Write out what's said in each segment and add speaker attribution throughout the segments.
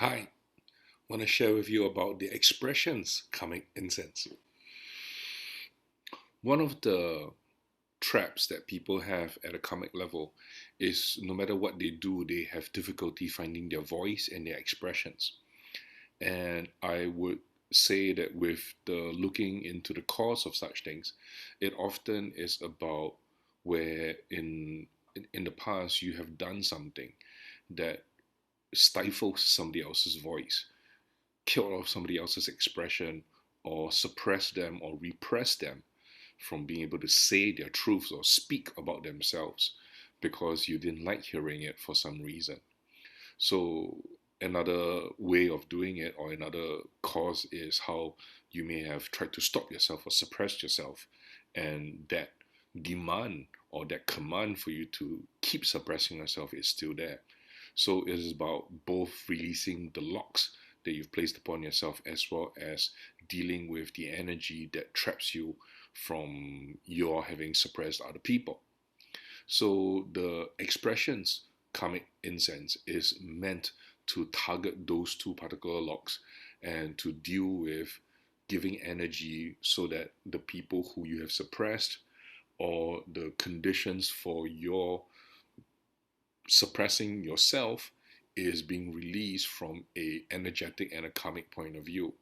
Speaker 1: Hi, want to share with you about the expressions Karmic Incense. One of the traps that people have at a karmic level is no matter what they do, they have difficulty finding their voice and their expressions. And I would say that with the looking into the cause of such things, it often is about where in the past you have done something that stifles somebody else's voice, killed off somebody else's expression, or suppress them or repress them from being able to say their truths or speak about themselves because you didn't like hearing it for some reason. So, another way of doing it, or another cause, is how you may have tried to stop yourself or suppress yourself, and that demand or that command for you to keep suppressing yourself is still there. So it is about both releasing the locks that you've placed upon yourself as well as dealing with the energy that traps you from your having suppressed other people. So the expressions karmic incense is meant to target those two particular locks and to deal with giving energy so that the people who you have suppressed or the conditions for your suppressing yourself is being released from a energetic and a karmic point of view.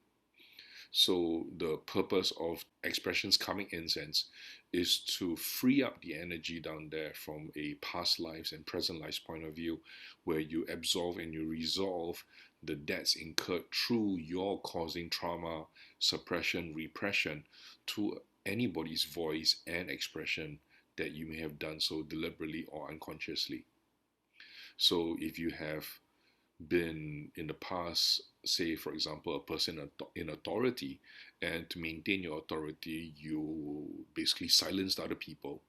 Speaker 1: So the purpose of expressions karmic incense is to free up the energy down there from a past lives and present lives point of view, where you absolve and you resolve the debts incurred through your causing trauma, suppression, repression to anybody's voice and expression that you may have done so deliberately or unconsciously. So if you have been in the past, say for example, a person in authority, and to maintain your authority, you basically silenced other people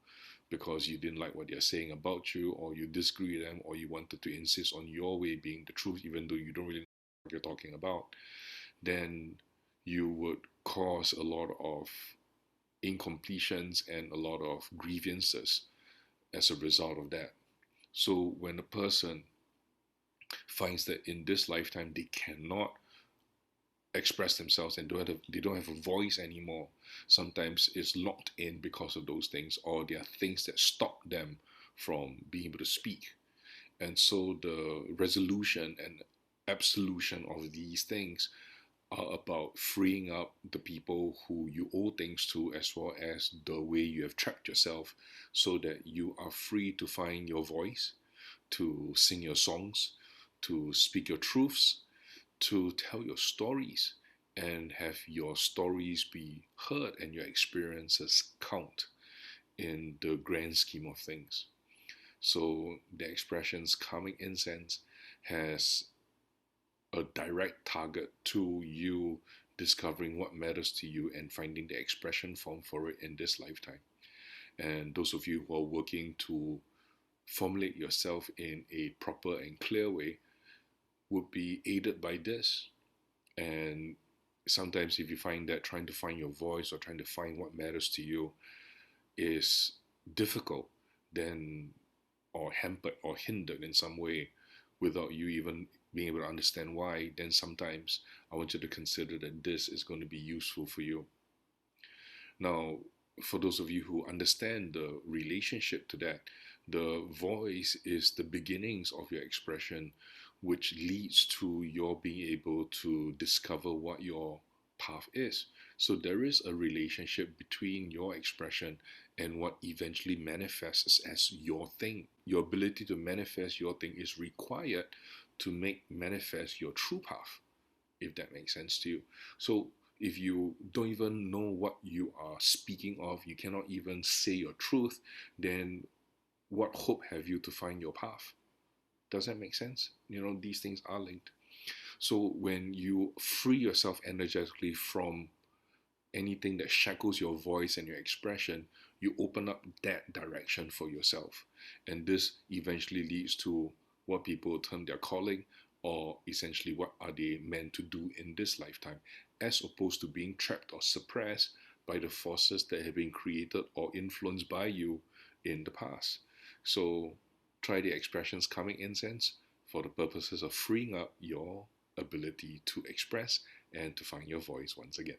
Speaker 1: because you didn't like what they're saying about you, or you disagree with them, or you wanted to insist on your way being the truth, even though you don't really know what you're talking about, then you would cause a lot of incompletions and a lot of grievances as a result of that. So when a person finds that in this lifetime they cannot express themselves and they don't have a voice anymore, sometimes it's locked in because of those things, or there are things that stop them from being able to speak. And so the resolution and absolution of these things are about freeing up the people who you owe things to, as well as the way you have trapped yourself, so that you are free to find your voice, to sing your songs, to speak your truths, to tell your stories, and have your stories be heard and your experiences count in the grand scheme of things. So the expressions karmic incense has a direct target to you discovering what matters to you and finding the expression form for it in this lifetime. And those of you who are working to formulate yourself in a proper and clear way would be aided by this. And sometimes, if you find that trying to find your voice or trying to find what matters to you is difficult, then, or hampered or hindered in some way without you even being able to understand why, then sometimes I want you to consider that this is going to be useful for you. Now, for those of you who understand the relationship to that, the voice is the beginnings of your expression, which leads to your being able to discover what your path is. So there is a relationship between your expression and what eventually manifests as your thing. Your ability to manifest your thing is required to make manifest your true path, if that makes sense to you. So if you don't even know what you are speaking of, you cannot even say your truth, then what hope have you to find your path? Does that make sense? You know, these things are linked. So when you free yourself energetically from anything that shackles your voice and your expression, you open up that direction for yourself. And this eventually leads to what people term their calling, or essentially what are they meant to do in this lifetime, as opposed to being trapped or suppressed by the forces that have been created or influenced by you in the past. So try the expressions karmic incense for the purposes of freeing up your ability to express and to find your voice once again.